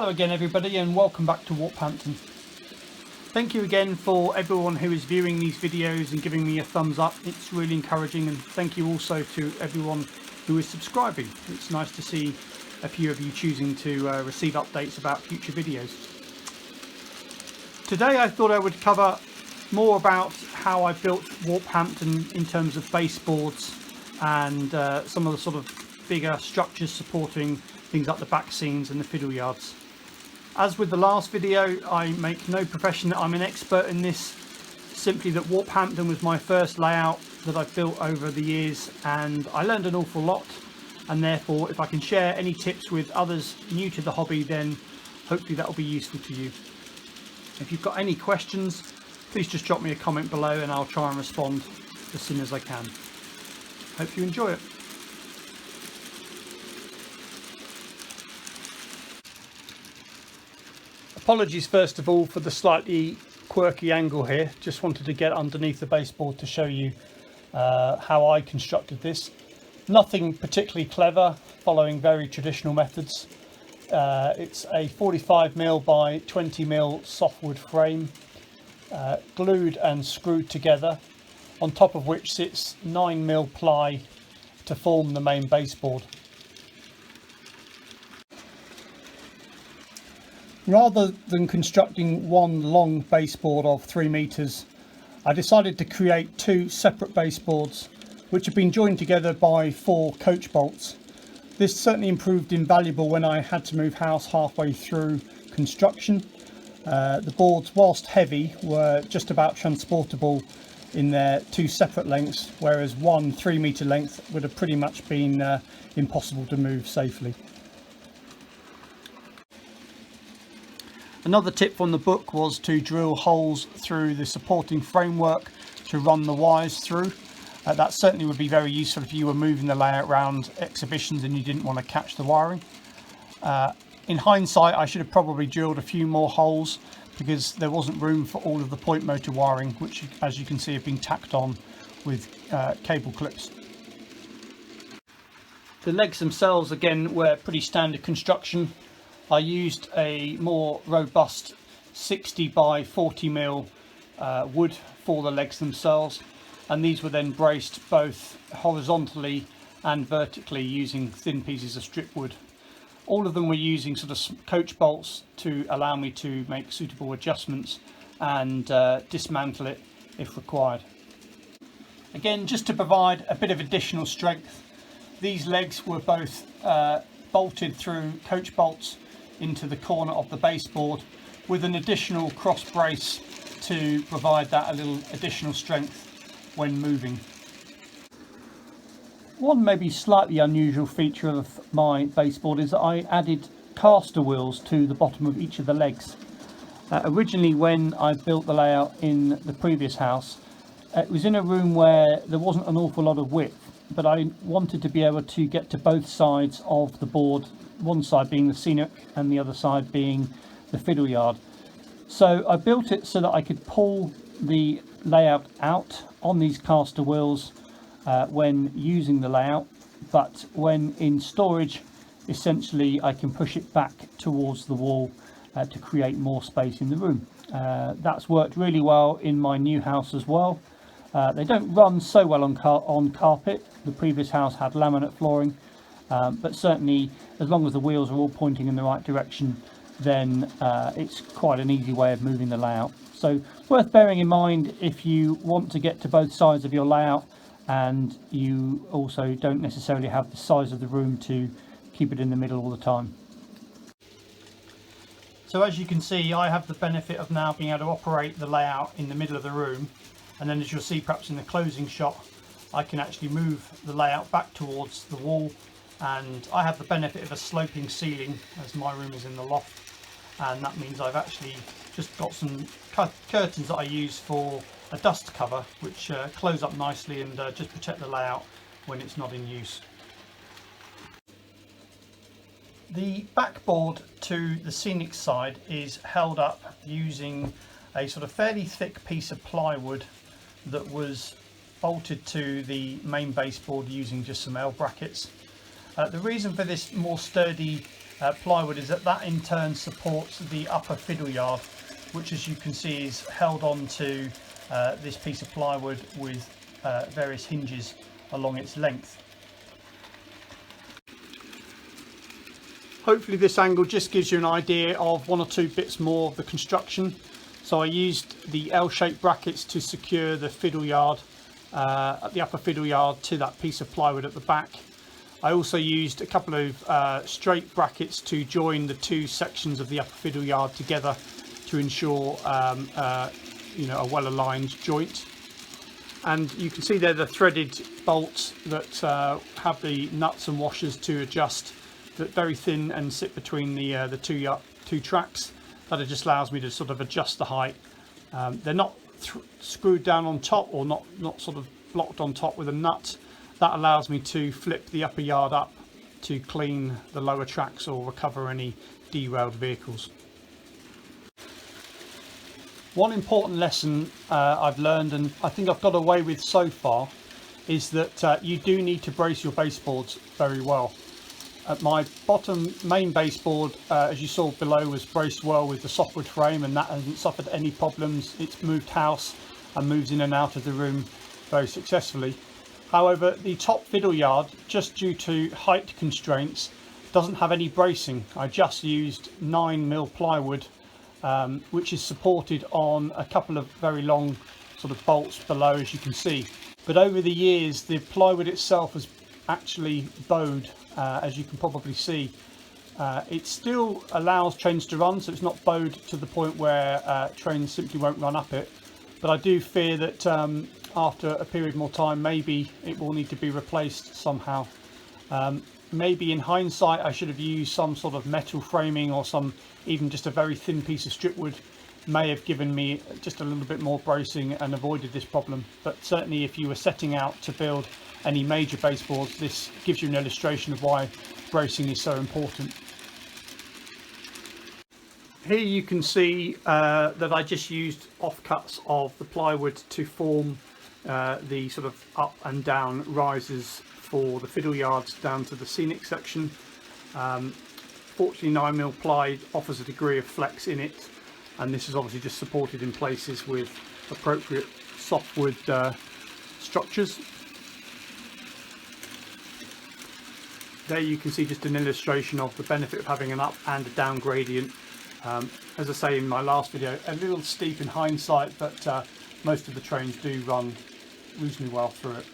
Hello again everybody, and welcome back to Warphampton. Thank you again for everyone who is viewing these videos and giving me a thumbs up. It's really encouraging, and thank you also to everyone who is subscribing. It's nice to see a few of you choosing to receive updates about future videos. Today I thought I would cover more about how I built Warphampton in terms of baseboards and some of the sort of bigger structures supporting things like the back scenes and the fiddle yards. As with the last video, I make no profession that I'm an expert in this, simply that Warphampton was my first layout that I've built over the years, and I learned an awful lot, and therefore if I can share any tips with others new to the hobby, then hopefully that will be useful to you. If you've got any questions, please just drop me a comment below and I'll try and respond as soon as I can. Hope you enjoy it. Apologies first of all for the slightly quirky angle here. Just wanted to get underneath the baseboard to show you how I constructed this. Nothing particularly clever, following very traditional methods. It's a 45mm by 20mm softwood frame, glued and screwed together, on top of which sits 9mm ply to form the main baseboard. Rather than constructing one long baseboard of 3 meters, I decided to create 2 separate baseboards which have been joined together by 4 coach bolts. This certainly proved invaluable when I had to move house halfway through construction. The boards, whilst heavy, were just about transportable in their 2 separate lengths, whereas one 3 meter length would have pretty much been impossible to move safely. Another tip from the book was to drill holes through the supporting framework to run the wires through. That certainly would be very useful if you were moving the layout around exhibitions and you didn't want to catch the wiring. In hindsight, I should have probably drilled a few more holes because there wasn't room for all of the point motor wiring, which, as you can see, have been tacked on with cable clips. The legs themselves, again, were pretty standard construction. I used a more robust 60 by 40mm wood for the legs themselves, and these were then braced both horizontally and vertically using thin pieces of strip wood. All of them were using sort of coach bolts to allow me to make suitable adjustments and dismantle it if required. Again, just to provide a bit of additional strength, these legs were both bolted through coach bolts into the corner of the baseboard with an additional cross brace to provide that a little additional strength when moving. One maybe slightly unusual feature of my baseboard is that I added caster wheels to the bottom of each of the legs. Originally, when I built the layout in the previous house, it was in a room where there wasn't an awful lot of width, but I wanted to be able to get to both sides of the board, one side being the scenic and the other side being the fiddle yard. So I built it so that I could pull the layout out on these caster wheels when using the layout, but when in storage, essentially I can push it back towards the wall to create more space in the room. That's worked really well in my new house as well. They don't run so well on carpet. The previous house had laminate flooring, but certainly as long as the wheels are all pointing in the right direction, then it's quite an easy way of moving the layout. So worth bearing in mind if you want to get to both sides of your layout and you also don't necessarily have the size of the room to keep it in the middle all the time. So as you can see, I have the benefit of now being able to operate the layout in the middle of the room, and then as you'll see perhaps in the closing shot, I can actually move the layout back towards the wall, and I have the benefit of a sloping ceiling as my room is in the loft, and that means I've actually just got some curtains that I use for a dust cover, which close up nicely and just protect the layout when it's not in use. The backboard to the scenic side is held up using a sort of fairly thick piece of plywood that was bolted to the main baseboard using just some L brackets. The reason for this more sturdy plywood is that in turn supports the upper fiddle yard, which as you can see is held on to this piece of plywood with various hinges along its length. Hopefully this angle just gives you an idea of one or two bits more of the construction. So I used the L-shaped brackets to secure the fiddle yard, the upper fiddle yard, to that piece of plywood at the back. I also used a couple of straight brackets to join the two sections of the upper fiddle yard together to ensure you know, a well-aligned joint. And you can see there the threaded bolts that have the nuts and washers to adjust, that very thin and sit between the two tracks. That just allows me to sort of adjust the height. They're not screwed down on top, or not sort of blocked on top with a nut. That allows me to flip the upper yard up to clean the lower tracks or recover any derailed vehicles. One important lesson I've learned, and I think I've got away with so far, is that you do need to brace your baseboards very well. My bottom main baseboard, as you saw below, was braced well with the softwood frame, and that hasn't suffered any problems. It's moved house and moves in and out of the room very successfully. However, the top fiddle yard, just due to height constraints, doesn't have any bracing. I just used 9mm plywood, which is supported on a couple of very long sort of bolts below, as you can see. But over the years, the plywood itself has actually bowed, as you can probably see. It still allows trains to run, so it's not bowed to the point where trains simply won't run up it. But I do fear that after a period more time, maybe it will need to be replaced somehow. Maybe in hindsight I should have used some sort of metal framing, or even just a very thin piece of strip wood may have given me just a little bit more bracing and avoided this problem. But certainly if you were setting out to build any major baseboards, this gives you an illustration of why bracing is so important. Here you can see that I just used offcuts of the plywood to form the sort of up and down risers for the fiddle yards down to the scenic section. Fortunately 9mm ply offers a degree of flex in it, and this is obviously just supported in places with appropriate softwood structures. There you can see just an illustration of the benefit of having an up and a down gradient. As I say in my last video, a little steep in hindsight, but most of the trains do run reasonably well through it.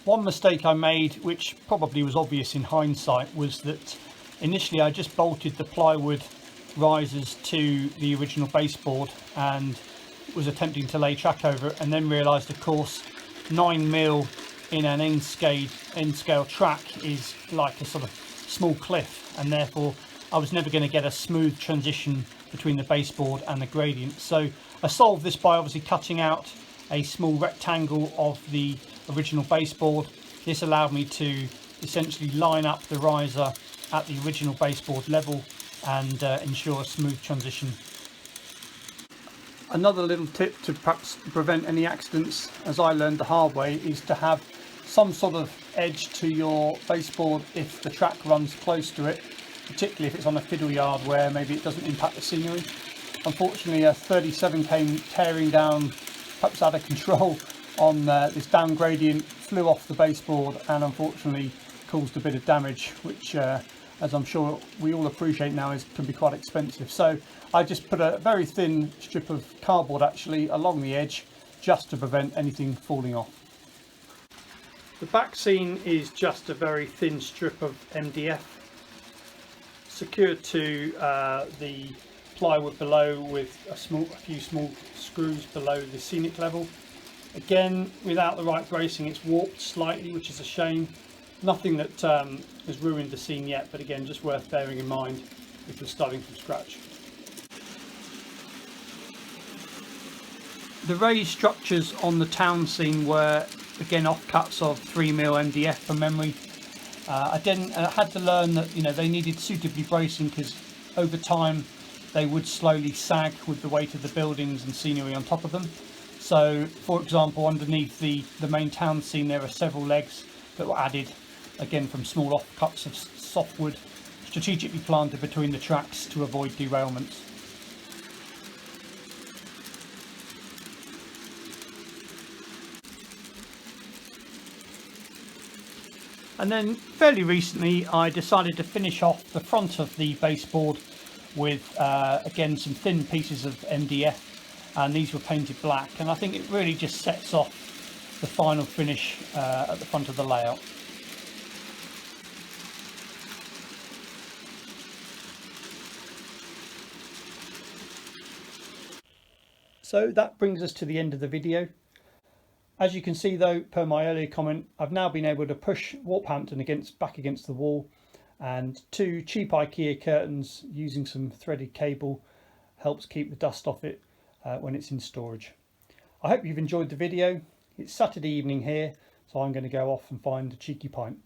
One mistake I made, which probably was obvious in hindsight, was that initially I just bolted the plywood risers to the original baseboard and was attempting to lay track over it, and then realised, of course, 9mm in an end scale track is like a sort of small cliff, and therefore I was never going to get a smooth transition between the baseboard and the gradient. So I solved this by obviously cutting out a small rectangle of the original baseboard. This allowed me to essentially line up the riser at the original baseboard level and ensure a smooth transition. Another little tip to perhaps prevent any accidents, as I learned the hard way, is to have some sort of edge to your baseboard if the track runs close to it, particularly if it's on a fiddle yard where maybe it doesn't impact the scenery. Unfortunately, a 37 came tearing down, perhaps out of control, on this down gradient, flew off the baseboard and unfortunately caused a bit of damage, which as I'm sure we all appreciate now can be quite expensive. So I just put a very thin strip of cardboard actually along the edge, just to prevent anything falling off. The back seam is just a very thin strip of MDF secured to the plywood below with a few small screws below the scenic level. Again, without the right bracing, it's warped slightly, which is a shame. Nothing that has ruined the seam yet, but again, just worth bearing in mind if you're starting from scratch. The raised structures on the town seam were again offcuts of 3mm MDF from memory. I had to learn that they needed suitably bracing, because over time they would slowly sag with the weight of the buildings and scenery on top of them. So, for example, underneath the main town seam there are several legs that were added, again from small offcuts of softwood strategically planted between the tracks to avoid derailments. And then fairly recently I decided to finish off the front of the baseboard with again some thin pieces of MDF, and these were painted black, and I think it really just sets off the final finish at the front of the layout. So that brings us to the end of the video. As you can see though, per my earlier comment, I've now been able to push Warphampton back against the wall, and 2 cheap IKEA curtains using some threaded cable helps keep the dust off it when it's in storage. I hope you've enjoyed the video. It's Saturday evening here, so I'm going to go off and find a cheeky pint.